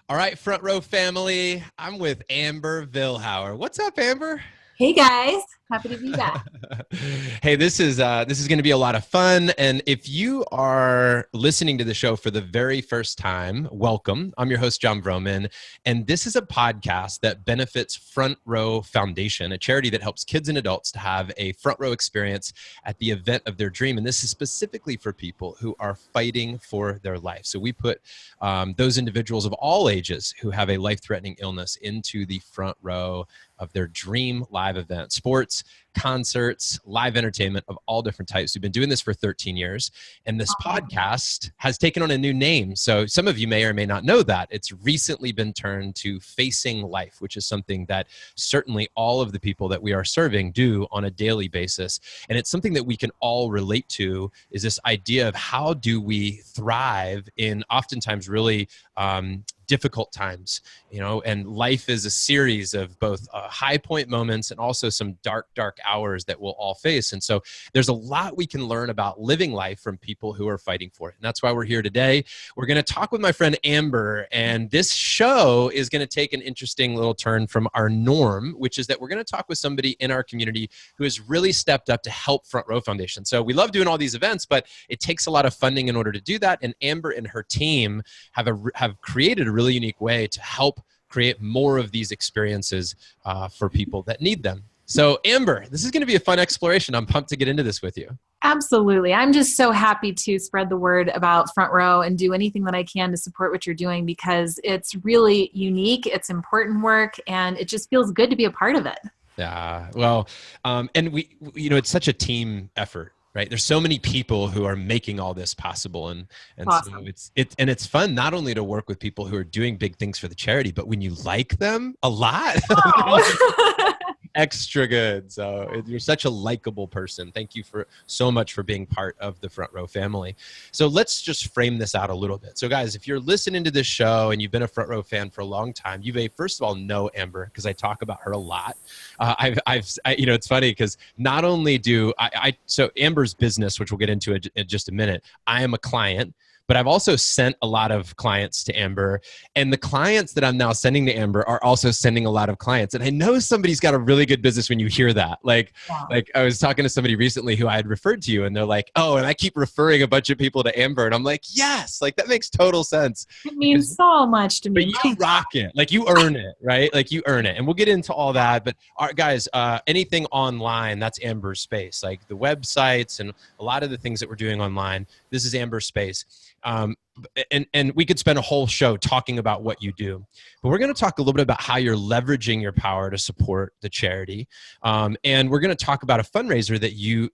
All right, Front Row family, I'm with Amber Vilhauer. What's up, Amber? Hey guys, happy to be back. Hey, this is going to be a lot of fun. And if you are listening to the show for the very first time, welcome. I'm your host, John Vroman, and this is a podcast that benefits Front Row Foundation, a charity that helps kids and adults to have a front row experience at the event of their dream. And this is specifically for people who are fighting for their life. So we put those individuals of all ages who have a life-threatening illness into the front row of their dream live event, sports, concerts, live entertainment of all different types. We've been doing this for 13 years, and this podcast has taken on a new name. So some of you may or may not know that. It's recently been turned to Facing Life, which is something that certainly all of the people that we are serving do on a daily basis. And it's something that we can all relate to, is this idea of how do we thrive in oftentimes really difficult times, and life is a series of both high point moments and also some dark hours that we'll all face. And so there's a lot we can learn about living life from people who are fighting for it. And that's why we're here today. We're going to talk with my friend Amber, and this show is going to take an interesting little turn from our norm, which is that we're going to talk with somebody in our community who has really stepped up to help Front Row Foundation. So we love doing all these events, but it takes a lot of funding in order to do that. And Amber and her team have created a really unique way to help create more of these experiences for people that need them. So Amber, this is going to be a fun exploration. I'm pumped to get into this with you. Absolutely. I'm just so happy to spread the word about Front Row and do anything that I can to support what you're doing, because it's really unique, it's important work, and it just feels good to be a part of it. Yeah, well, and we it's such a team effort. Right. There's so many people who are making all this possible. And awesome. So it's fun not only to work with people who are doing big things for the charity, but when you like them a lot, Oh. extra good. So you're such a likable person. Thank you so much for being part of the Front Row family. So let's just frame this out a little bit. So guys, if you're listening to this show and you've been a Front Row fan for a long time, you may first of all know Amber, because I talk about her a lot. It's funny because not only do so Amber's business, which we'll get into in just a minute, I am a client, but I've also sent a lot of clients to Amber, and the clients that I'm now sending to Amber are also sending a lot of clients. And I know somebody's got a really good business when you hear that. Like I was talking to somebody recently who I had referred to you, and they're like, oh, and I keep referring a bunch of people to Amber. And I'm like, yes, like that makes total sense. It means so much to me. But you rock it. Like you earn it, right? Like you earn it. And we'll get into all that. But guys, anything online, that's Amber's space. Like the websites and a lot of the things that we're doing online, this is Amber's space. And we could spend a whole show talking about what you do, but we're going to talk a little bit about how you're leveraging your power to support the charity. And we're going to talk about a fundraiser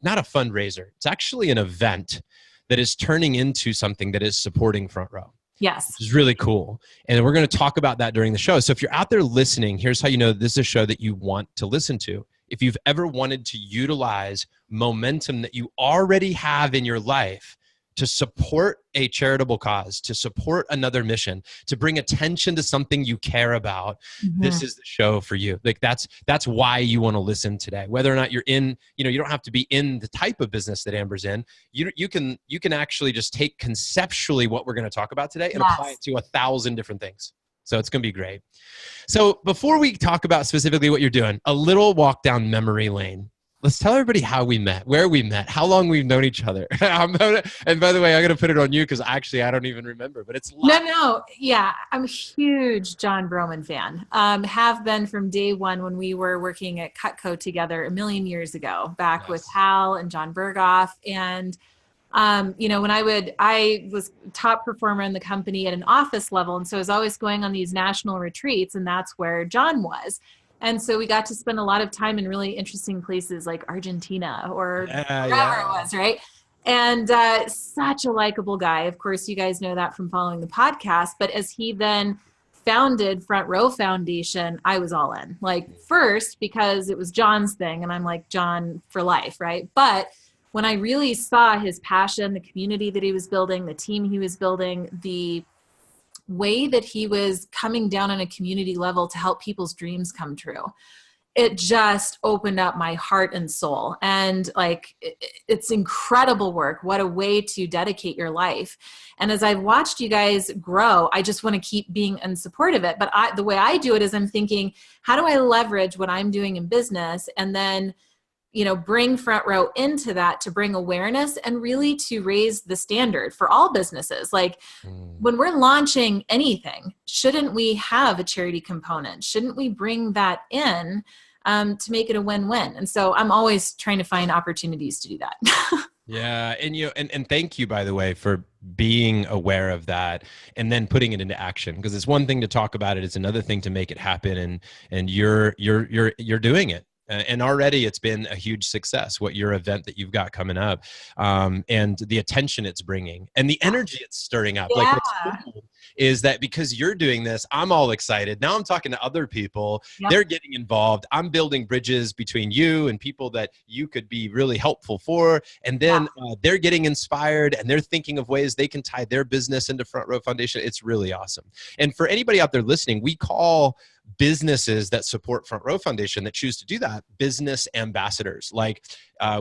not a fundraiser, it's actually an event that is turning into something that is supporting Front Row. Yes. Which is really cool. And we're going to talk about that during the show. So if you're out there listening, here's how you know this is a show that you want to listen to. If you've ever wanted to utilize momentum that you already have in your life to support a charitable cause, to support another mission, to bring attention to something you care about, this is the show for you. Like that's why you want to listen today. Whether or not you're in, you don't have to be in the type of business that Amber's in. You can actually just take conceptually what we're going to talk about today and apply it to 1,000 different things. So it's going to be great. So before we talk about specifically what you're doing, a little walk down memory lane. Let's tell everybody how we met, where we met, how long we've known each other. And by the way, I'm going to put it on you because actually I don't even remember, but it's live. No. Yeah, I'm a huge John Vroman fan. Have been from day one when we were working at Cutco together a million years ago, back with Hal and John Berghoff. And, when I was top performer in the company at an office level. And so I was always going on these national retreats, and that's where John was. And so we got to spend a lot of time in really interesting places like Argentina or wherever it was, right? And such a likable guy. Of course, you guys know that from following the podcast. But as he then founded Front Row Foundation, I was all in. Like first, because it was John's thing, and I'm like, John for life, right? But when I really saw his passion, the community that he was building, the team he was building, the way that he was coming down on a community level to help people's dreams come true, it just opened up my heart and soul. And like, it's incredible work. What a way to dedicate your life. And as I've watched you guys grow, I just want to keep being in support of it. But the way I do it is I'm thinking, how do I leverage what I'm doing in business and then, you know, bring Front Row into that to bring awareness and really to raise the standard for all businesses. Like when we're launching anything, shouldn't we have a charity component? Shouldn't we bring that in to make it a win-win? And so I'm always trying to find opportunities to do that. Yeah. And and thank you, by the way, for being aware of that and then putting it into action, because it's one thing to talk about it. It's another thing to make it happen. And you're doing it. And already it's been a huge success, what your event that you've got coming up, and the attention it's bringing and the energy it's stirring up. Yeah. Like what's cool is that because you're doing this, I'm all excited. Now I'm talking to other people. Yep. They're getting involved. I'm building bridges between you and people that you could be really helpful for. And then they're getting inspired and they're thinking of ways they can tie their business into Front Row Foundation. It's really awesome. And for anybody out there listening, we call businesses that support Front Row Foundation that choose to do that business ambassadors. Like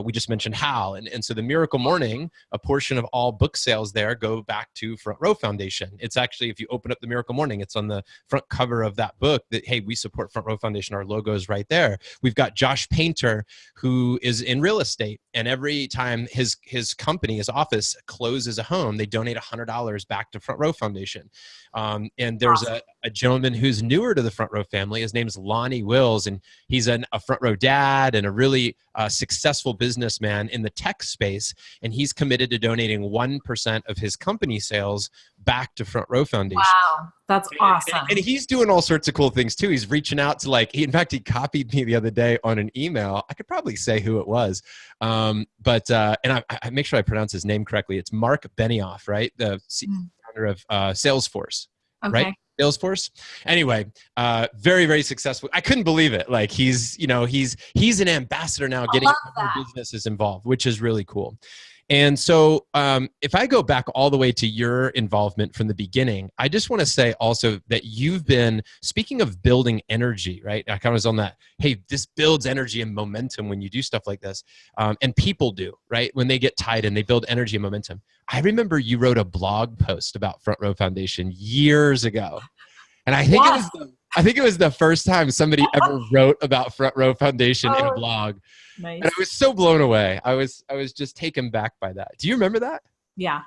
we just mentioned Hal. And so the Miracle Morning, a portion of all book sales there go back to Front Row Foundation. It's actually, if you open up the Miracle Morning, it's on the front cover of that book that, hey, we support Front Row Foundation. Our logo is right there. We've got Josh Painter, who is in real estate. And every time his company, his office closes a home, they donate $100 back to Front Row Foundation. And there's a gentleman who's newer to the Front Row family. His name's Lonnie Wills, and he's a Front Row dad and a really successful businessman in the tech space. And he's committed to donating 1% of his company sales back to Front Row Foundation. Wow, that's awesome. And he's doing all sorts of cool things too. He's reaching out to in fact, he copied me the other day on an email. I could probably say who it was. And I make sure I pronounce his name correctly. It's Mark Benioff, right? The founder of Salesforce, right? Salesforce. Anyway, very, very successful. I couldn't believe it. Like he's an ambassador now, getting other businesses involved, which is really cool. And so if I go back all the way to your involvement from the beginning, I just want to say also that you've been, speaking of building energy, right? I kind of was on that, hey, this builds energy and momentum when you do stuff like this. And people do, right? When they get tied in, they build energy and momentum. I remember you wrote a blog post about Front Row Foundation years ago. And I think it was the first time somebody ever wrote about Front Row Foundation in a blog. Nice. And I was so blown away. I was just taken back by that. Do you remember that? Yeah.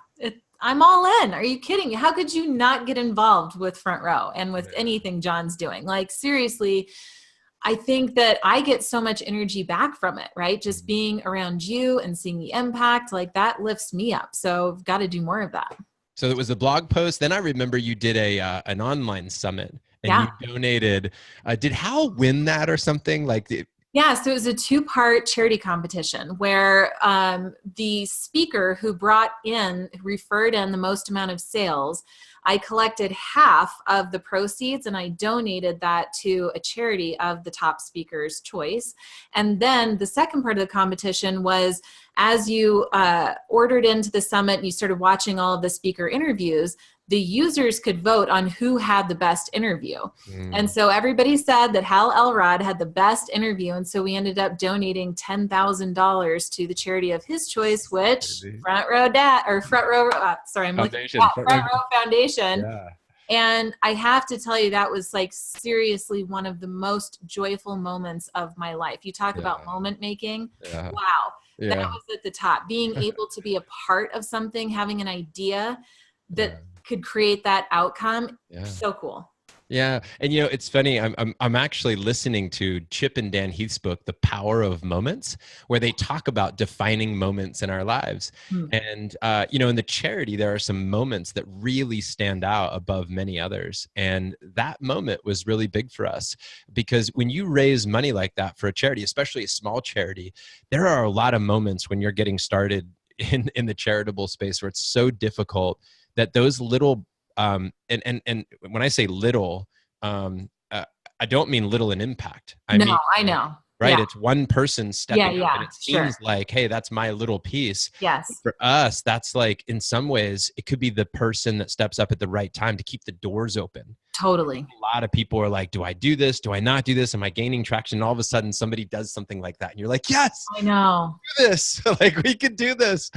I'm all in. Are you kidding? How could you not get involved with Front Row and with anything John's doing? Like, seriously, I think that I get so much energy back from it, right? Just being around you and seeing the impact, like that lifts me up. So I've got to do more of that. So it was a blog post. Then I remember you did an online summit and you donated. Did Hal win that or something? Yeah, so it was a 2-part charity competition where the speaker who referred in the most amount of sales, I collected half of the proceeds and I donated that to a charity of the top speaker's choice. And then the second part of the competition was, as you ordered into the summit and you started watching all of the speaker interviews, the users could vote on who had the best interview. And so everybody said that Hal Elrod had the best interview. And so we ended up donating $10,000 to the charity of his choice, which Front Row Foundation. Yeah. And I have to tell you, that was like seriously one of the most joyful moments of my life. You talk about moment making. Yeah. Wow. Yeah. That was at the top. Being able to be a part of something, having an idea that could create that outcome. So cool. Yeah. And it's funny. I'm actually listening to Chip and Dan Heath's book, The Power of Moments, where they talk about defining moments in our lives. And in the charity, there are some moments that really stand out above many others. And that moment was really big for us, because when you raise money like that for a charity, especially a small charity, there are a lot of moments when you're getting started in the charitable space where it's so difficult that those little and when I say little, I don't mean little in impact. I know. right? Yeah. It's one person stepping up, and it seems Sure. like, hey, that's my little piece. Yes. For us, that's like, in some ways, it could be the person that steps up at the right time to keep the doors open. Totally. A lot of people are like, do I do this? Do I not do this? Am I gaining traction? And all of a sudden somebody does something like that. And you're like, yes, I know. do this. Like, we could do this.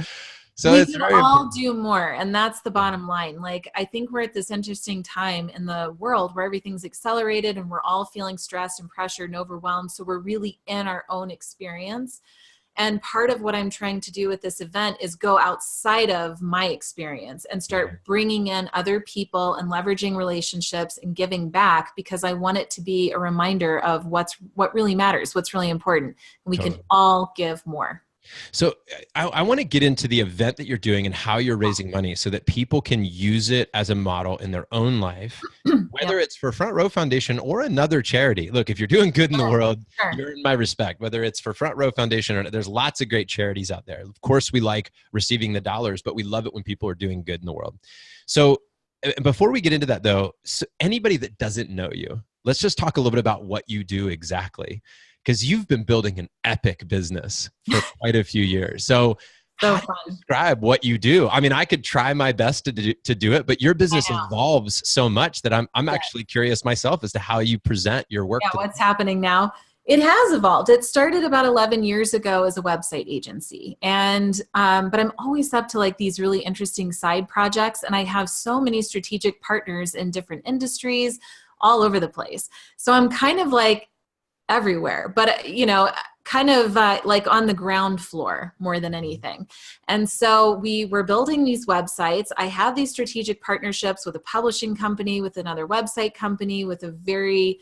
So We it's can very all important. do more. And that's the bottom line. Like, I think we're at this interesting time in the world where everything's accelerated and we're all feeling stressed and pressured and overwhelmed. So we're really in our own experience. And part of what I'm trying to do with this event is go outside of my experience and start bringing in other people and leveraging relationships and giving back, because I want it to be a reminder of what really matters, what's really important. And we can all give more. So I want to get into the event that you're doing and how you're raising money so that people can use it as a model in their own life, whether it's for Front Row Foundation or another charity. Look, if you're doing good in the world, you're in my respect, whether it's for Front Row Foundation or there's lots of great charities out there. Of course, we like receiving the dollars, but we love it when people are doing good in the world. So before we get into that though, so anybody that doesn't know you, let's just talk a little bit about what you do exactly. Because you've been building an epic business for quite a few years. So how do you describe what you do? I mean, I could try my best to do it, but your business evolves so much that I'm actually curious myself as to how you present your work. Yeah, what's happening now? It has evolved. It started about 11 years ago as a website agency. And, but I'm always up to like these really interesting side projects. And I have so many strategic partners in different industries all over the place. So I'm kind of like everywhere, but kind of like on the ground floor more than anything. And so we were building these websites. I have these strategic partnerships with a publishing company, with another website company, with a very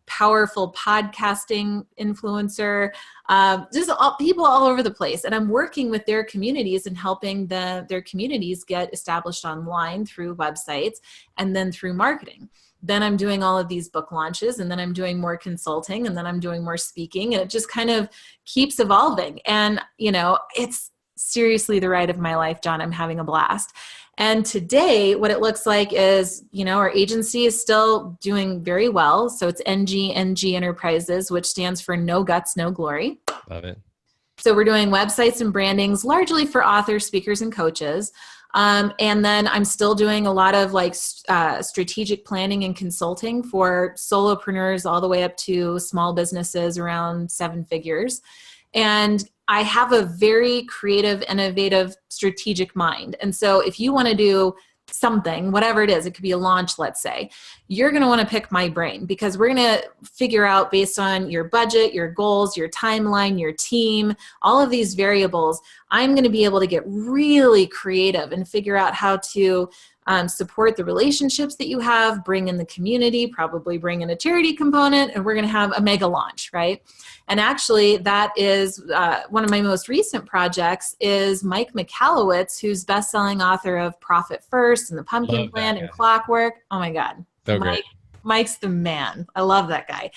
powerful podcasting influencer, people all over the place. And I'm working with their communities and helping their communities get established online through websites and then through marketing. Then I'm doing all of these book launches, and then I'm doing more consulting, and then I'm doing more speaking, and it just kind of keeps evolving. And, it's seriously the ride of my life, John. I'm having a blast. And today, what it looks like is, our agency is still doing very well. So it's NG Enterprises, which stands for No Guts, No Glory. Love it. So we're doing websites and brandings largely for authors, speakers, and coaches. And then I'm still doing a lot of like strategic planning and consulting for solopreneurs all the way up to small businesses around 7 figures. And I have a very creative, innovative, strategic mind. And so if you want to do something, whatever it is, it could be a launch, let's say, you're going to want to pick my brain, because we're going to figure out based on your budget, your goals, your timeline, your team, all of these variables. I'm going to be able to get really creative and figure out how to support the relationships that you have, bring in the community, probably bring in a charity component, and we're going to have a mega launch, right? And actually, that is one of my most recent projects is Mike Michalowicz, who's best-selling author of Profit First and the Pumpkin Plan and Clockwork. Oh my God. So great. Mike's the man. I love that guy.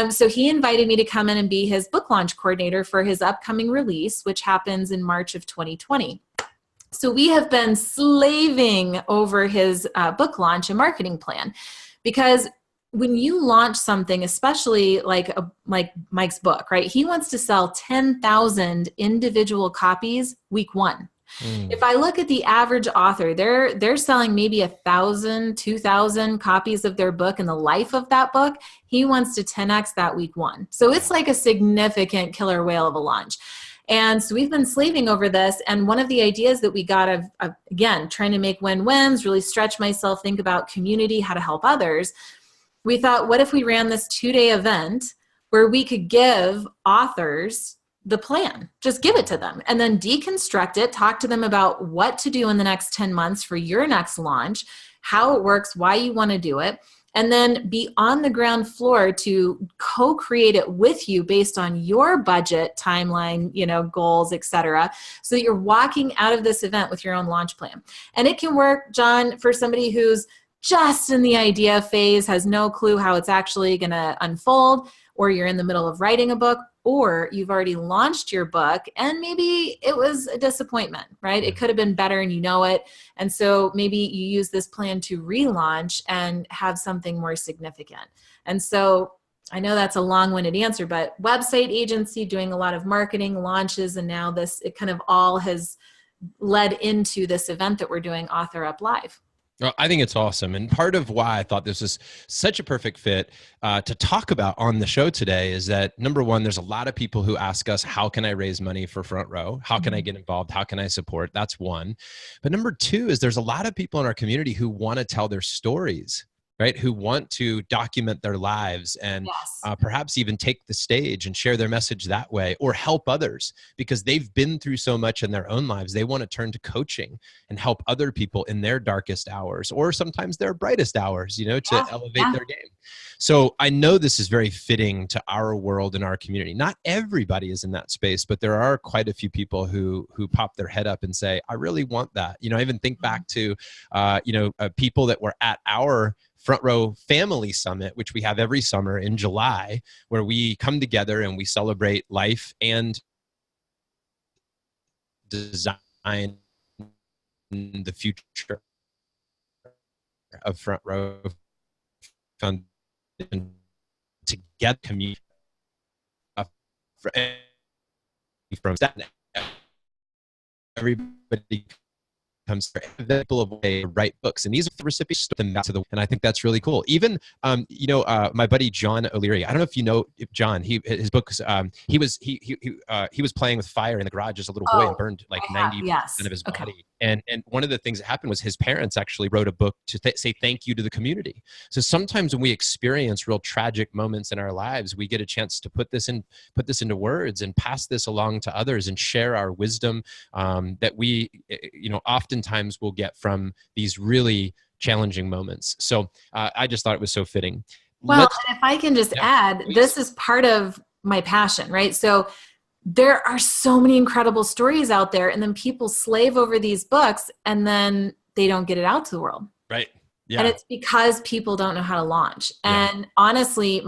So he invited me to come in and be his book launch coordinator for his upcoming release, which happens in March of 2020. So we have been slaving over his book launch and marketing plan, because when you launch something, especially like Mike's book, right? He wants to sell 10,000 individual copies week 1. If I look at the average author, they're selling maybe 1,000, 2,000 copies of their book in the life of that book. He wants to 10x that week 1. So it's like a significant killer whale of a launch. And so we've been slaving over this. And one of the ideas that we got of again, trying to make win-wins, really stretch myself, think about community, how to help others. We thought, what if we ran this 2-day event where we could give authors the plan, just give it to them, and then deconstruct it, talk to them about what to do in the next 10 months for your next launch, how it works, why you want to do it, and then be on the ground floor to co-create it with you based on your budget, timeline, goals, etc. So that you're walking out of this event with your own launch plan. And it can work, John, for somebody who's just in the idea phase, has no clue how it's actually going to unfold, or you're in the middle of writing a book, or you've already launched your book and maybe it was a disappointment, right? It could have been better and you know it. And so maybe you use this plan to relaunch and have something more significant. And so I know that's a long-winded answer, but website agency, doing a lot of marketing, launches, and now it kind of all has led into this event that we're doing, AuthorUpLive. Well, I think it's awesome. And part of why I thought this was such a perfect fit to talk about on the show today is that, number one, there's a lot of people who ask us, how can I raise money for Front Row? How can I get involved? How can I support? That's one. But number two is there's a lot of people in our community who want to tell their stories, right? Who want to document their lives and perhaps even take the stage and share their message that way, or help others because they've been through so much in their own lives. They want to turn to coaching and help other people in their darkest hours, or sometimes their brightest hours, to elevate their game. So I know this is very fitting to our world and our community. Not everybody is in that space, but there are quite a few people who pop their head up and say, I really want that. I even think back to, people that were at our Front Row Family Summit, which we have every summer in July, where we come together and we celebrate life and design the future of Front Row Foundation together, community from everybody comes people of way to write books, and these are the recipients them back to the, and I think that's really cool. Even my buddy John O'Leary, I don't know if you know John, his books, he was playing with fire in the garage as a little boy and burned like 90% of his body. And one of the things that happened was his parents actually wrote a book to say thank you to the community. So sometimes when we experience real tragic moments in our lives, we get a chance to put this into words and pass this along to others and share our wisdom that we oftentimes will get from these really challenging moments. So I just thought it was so fitting. Well, and if I can just add, this is part of my passion, right? So there are so many incredible stories out there, and then people slave over these books and then they don't get it out to the world. Right. Yeah. And it's because people don't know how to launch. And honestly,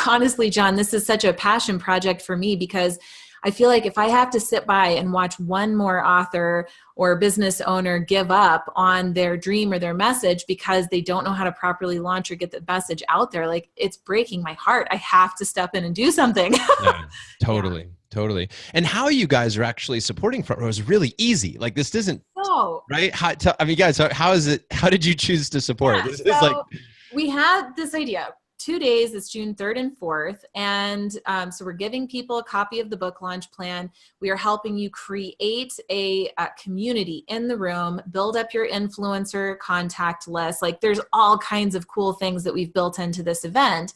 honestly, John, this is such a passion project for me because I feel like if I have to sit by and watch one more author or business owner give up on their dream or their message because they don't know how to properly launch or get the message out there, like, it's breaking my heart. I have to step in and do something. Yeah, totally. Totally. And how you guys are actually supporting Front Row is really easy. Like, this isn't right. Guys, how did you choose to support? We had this idea. 2 days, it's June 3rd and 4th. And so we're giving people a copy of the book launch plan. We are helping you create a community in the room, build up your influencer contact list. Like, there's all kinds of cool things that we've built into this event.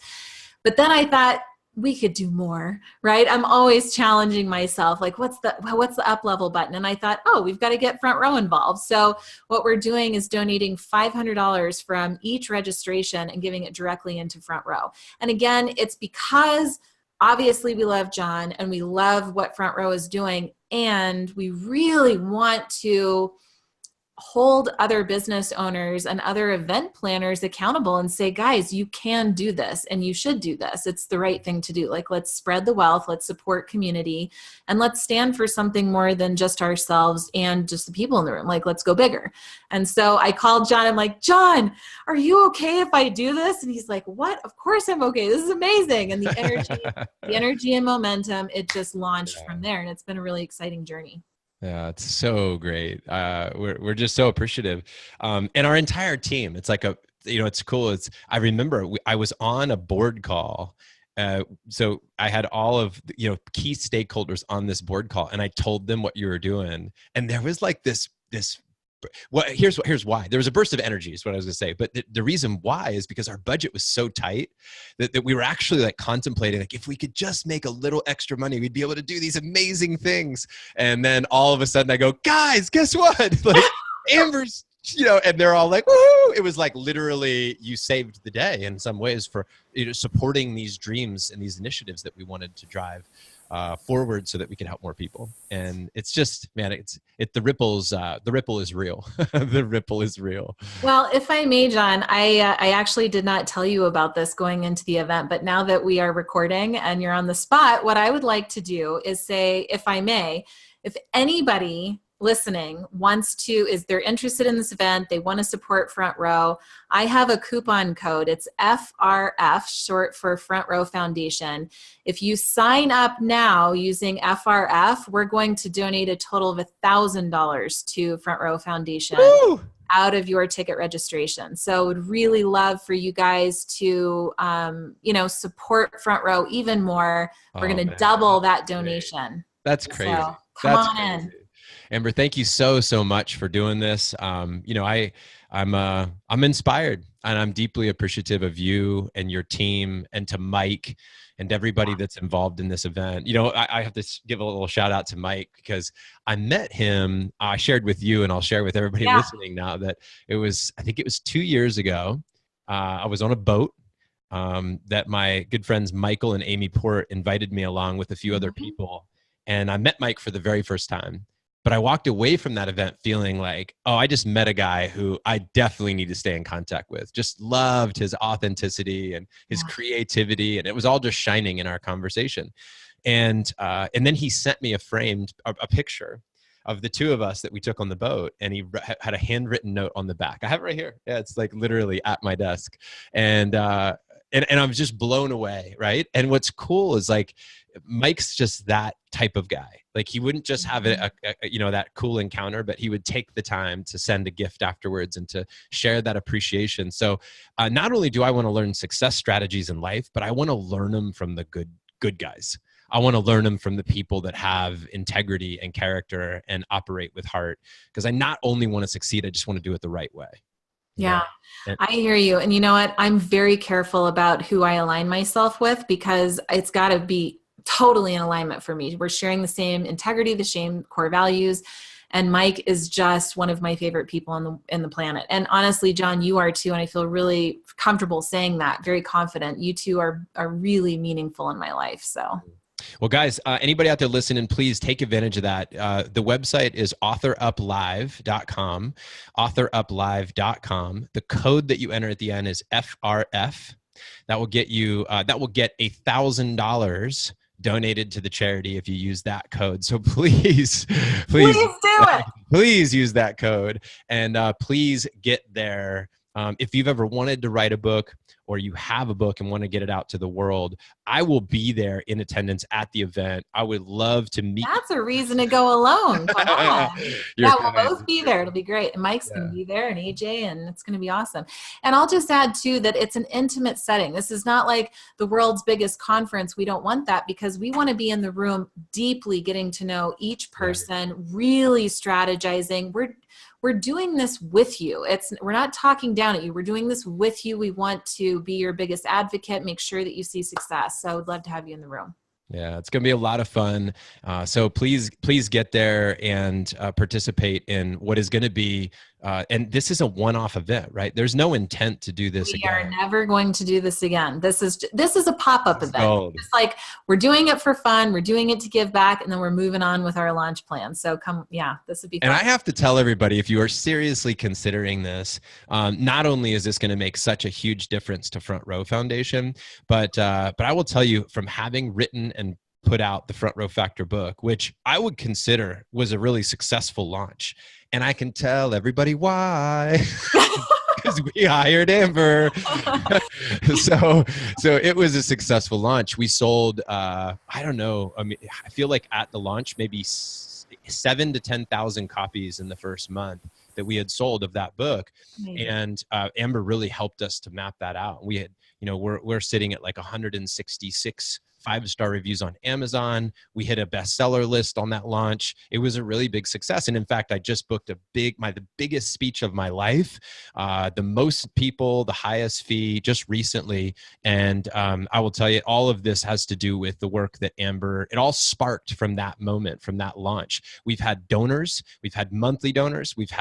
But then I thought, we could do more, right? I'm always challenging myself. Like, what's the up level button? And I thought, we've got to get Front Row involved. So what we're doing is donating $500 from each registration and giving it directly into Front Row. And again, it's because obviously we love John and we love what Front Row is doing. And we really want to hold other business owners and other event planners accountable and say, guys, you can do this and you should do this. It's the right thing to do. Like, let's spread the wealth, let's support community, and let's stand for something more than just ourselves and just the people in the room. Like, let's go bigger. And so I called John. I'm like, John, are you okay if I do this? And he's like, what? Of course I'm okay. This is amazing. And the energy and momentum, it just launched from there. And it's been a really exciting journey. Yeah, it's so great. We're just so appreciative. And our entire team, it's like it's cool. I remember I was on a board call. So I had all of key stakeholders on this board call, and I told them what you were doing. And there was like this, well, here's why. There was a burst of energy is what I was gonna say. But the reason why is because our budget was so tight that we were actually like contemplating, like, if we could just make a little extra money, we'd be able to do these amazing things. And then all of a sudden I go, guys, guess what? Like, Amber's, and they're all like, woo! It was like literally you saved the day in some ways for supporting these dreams and these initiatives that we wanted to drive forward so that we can help more people. And it's just, man, the ripple is real. The ripple is real. Well, if I may, John, I actually did not tell you about this going into the event, but now that we are recording and you're on the spot, what I would like to do is say, if I may, if anybody listening they're interested in this event, they want to support Front Row, I have a coupon code. It's FRF, short for Front Row Foundation. If you sign up now using FRF, we're going to donate a total of $1,000 to Front Row Foundation. Woo! Out of your ticket registration. So would really love for you guys to, support Front Row even more. We're going to double that donation. That's crazy. So come on in. Amber, thank you so much for doing this. I'm inspired, and I'm deeply appreciative of you and your team, and to Mike and everybody that's involved in this event. I have to give a little shout out to Mike, because I met him, I shared with you, and I'll share with everybody listening now, that I think it was 2 years ago. I was on a boat that my good friends Michael and Amy Port invited me along with a few other people. And I met Mike for the very first time. But I walked away from that event feeling like, oh, I just met a guy who I definitely need to stay in contact with. Just loved his authenticity and his creativity. And it was all just shining in our conversation. And then he sent me a picture of the two of us that we took on the boat. And he had a handwritten note on the back. I have it right here. Yeah, it's like literally at my desk. And I was just blown away, right? And what's cool is like, Mike's just that type of guy. Like, he wouldn't just have that cool encounter, but he would take the time to send a gift afterwards and to share that appreciation. So not only do I want to learn success strategies in life, but I want to learn them from the good guys. I want to learn them from the people that have integrity and character and operate with heart, because I not only want to succeed, I just want to do it the right way. Yeah, I hear you. And you know what? I'm very careful about who I align myself with, because it's got to be totally in alignment for me. We're sharing the same integrity, the same core values. And Mike is just one of my favorite people in the planet. And honestly, John, you are too. And I feel really comfortable saying that, very confident. You two are really meaningful in my life. So. Well, guys, anybody out there listening, please take advantage of that. The website is AuthorUpLive.com, AuthorUpLive.com. The code that you enter at the end is FRF. That will get you, $1,000 donated to the charity if you use that code. So please do it. Please use that code, and please get there. If you've ever wanted to write a book, or you have a book and want to get it out to the world, I will be there in attendance at the event. I would love to meet. That's a reason to go alone. Come on. We'll both be there. It'll be great. And Mike's going to be there, and AJ, and it's going to be awesome. And I'll just add too that it's an intimate setting. This is not like the world's biggest conference. We don't want that, because we want to be in the room deeply getting to know each person, really strategizing. We're doing this with you. We're not talking down at you. We're doing this with you. We want to be your biggest advocate, make sure that you see success. So I would love to have you in the room. Yeah, it's going to be a lot of fun. So please get there and participate in what is going to be, and this is a one-off event, right? There's no intent to do this again. We are never going to do this again. This is a pop-up event. It's like, we're doing it for fun. We're doing it to give back, and then we're moving on with our launch plan. So this would be fun. And I have to tell everybody, if you are seriously considering this, not only is this going to make such a huge difference to Front Row Foundation, but I will tell you, from having written and put out the Front Row Factor book, which I would consider was a really successful launch. And I can tell everybody why, because we hired Amber. So it was a successful launch. We sold, I don't know. I mean, I feel like at the launch, maybe 7,000 to 10,000 copies in the first month that we had sold of that book. Amazing. And Amber really helped us to map that out. We had, we're sitting at like 166 5-star reviews on Amazon. We hit a bestseller list on that launch. It was a really big success. And in fact, I just booked the biggest speech of my life, the most people, the highest fee just recently. And I will tell you, all of this has to do with the work that Amber, it all sparked from that moment, from that launch. We've had donors, we've had monthly donors, we've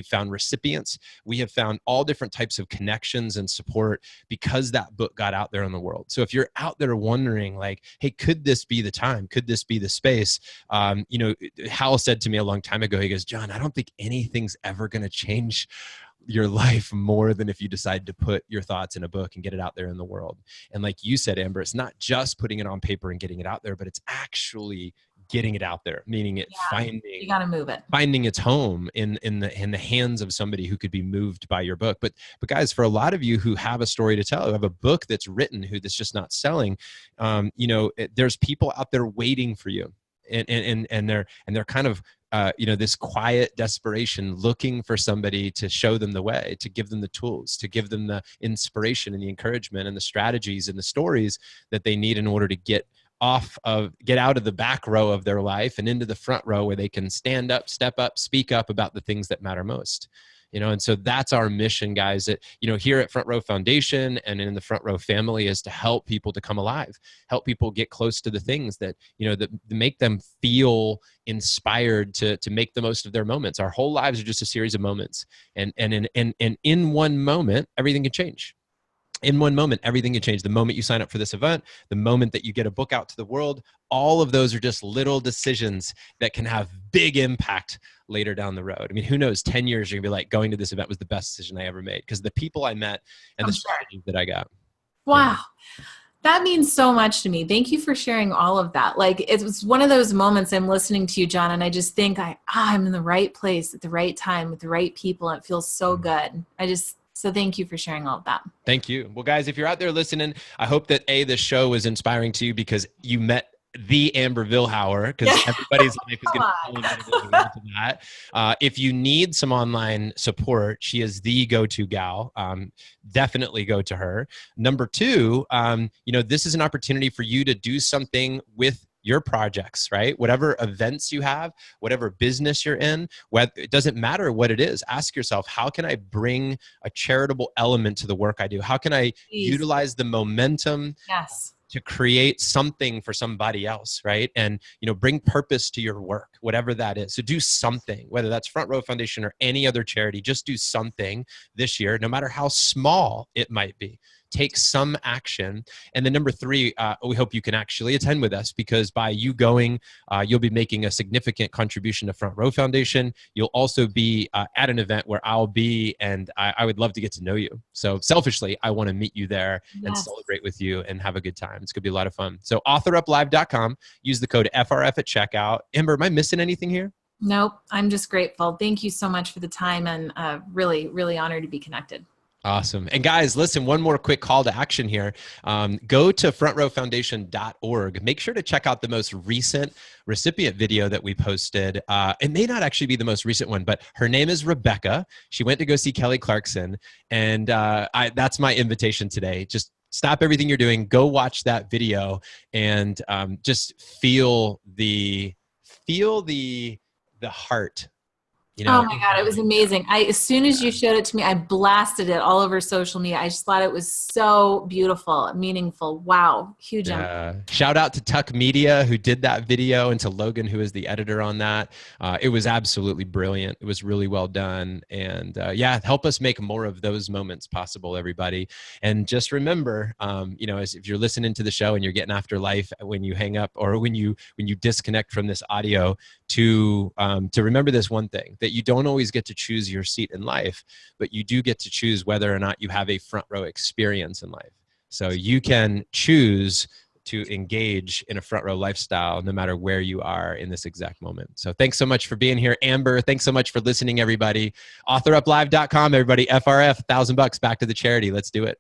found recipients, we have found all different types of connections and support because that book got out there in the world. So if you're out there wondering, like, hey, could this be the time? Could this be the space? Hal said to me a long time ago, he goes, John, I don't think anything's ever going to change your life more than if you decide to put your thoughts in a book and get it out there in the world. And like you said, Amber, it's not just putting it on paper and getting it out there, but it's actually getting it out there, meaning it you got to move it, finding its home in the hands of somebody who could be moved by your book. But guys, for a lot of you who have a story to tell, who have a book that's written, that's just not selling, there's people out there waiting for you, and they're kind of this quiet desperation, looking for somebody to show them the way, to give them the tools, to give them the inspiration and the encouragement and the strategies and the stories that they need in order to get out of the back row of their life and into the front row, where they can stand up, step up, speak up about the things that matter most. And so that's our mission, guys, that, here at Front Row Foundation and in the Front Row family, is to help people to come alive, help people get close to the things that, that make them feel inspired to make the most of their moments. Our whole lives are just a series of moments. And in one moment, everything can change. In one moment, everything can change. The moment you sign up for this event, the moment that you get a book out to the world, all of those are just little decisions that can have big impact later down the road. I mean, who knows, 10 years, you're gonna be like, going to this event was the best decision I ever made, because the people I met and the strategies that I got. Wow. That means so much to me. Thank you for sharing all of that. Like, it was one of those moments I'm listening to you, John, and I just think I'm in the right place at the right time with the right people. And it feels so good. So thank you for sharing all of that. Thank you. Well, guys, if you're out there listening, I hope that this show was inspiring to you, because you met the Amber Vilhauer, because everybody's life is going to be that. If you need some online support, she is the go-to gal. Definitely go to her. Number two, this is an opportunity for you to do something with your projects, right? Whatever events you have, whatever business you're in, it doesn't matter what it is. Ask yourself, how can I bring a charitable element to the work I do? How can I utilize the momentum to create something for somebody else, right? And, bring purpose to your work, whatever that is. So do something, whether that's Front Row Foundation or any other charity. Just do something this year, no matter how small it might be. Take some action. And then number three, we hope you can actually attend with us, because by you going, you'll be making a significant contribution to Front Row Foundation. You'll also be at an event where I'll be, and I would love to get to know you. So selfishly, I want to meet you there and celebrate with you and have a good time. It's going to be a lot of fun. So AuthorUpLive.com, use the code FRF at checkout. Amber, am I missing anything here? Nope. I'm just grateful. Thank you so much for the time, and really, really honored to be connected. Awesome. And guys, listen, one more quick call to action here. Go to FrontRowFoundation.org. Make sure to check out the most recent recipient video that we posted. It may not actually be the most recent one, but her name is Rebecca. She went to go see Kelly Clarkson. And that's my invitation today. Just stop everything you're doing. Go watch that video and just feel the heart. Oh my God, it was amazing. As soon as you showed it to me, I blasted it all over social media. I just thought it was so beautiful, meaningful. Wow, huge. Shout out to Tuck Media, who did that video, and to Logan, who is the editor on that. It was absolutely brilliant. It was really well done. And help us make more of those moments possible, everybody. And just remember, as if you're listening to the show and you're getting after life when you hang up or when you disconnect from this audio, to remember this one thing, that you don't always get to choose your seat in life, but you do get to choose whether or not you have a front row experience in life. So you can choose to engage in a front row lifestyle no matter where you are in this exact moment. So thanks so much for being here, Amber. Thanks so much for listening, everybody. AuthorUpLive.com, everybody. FRF, $1,000 back to the charity. Let's do it.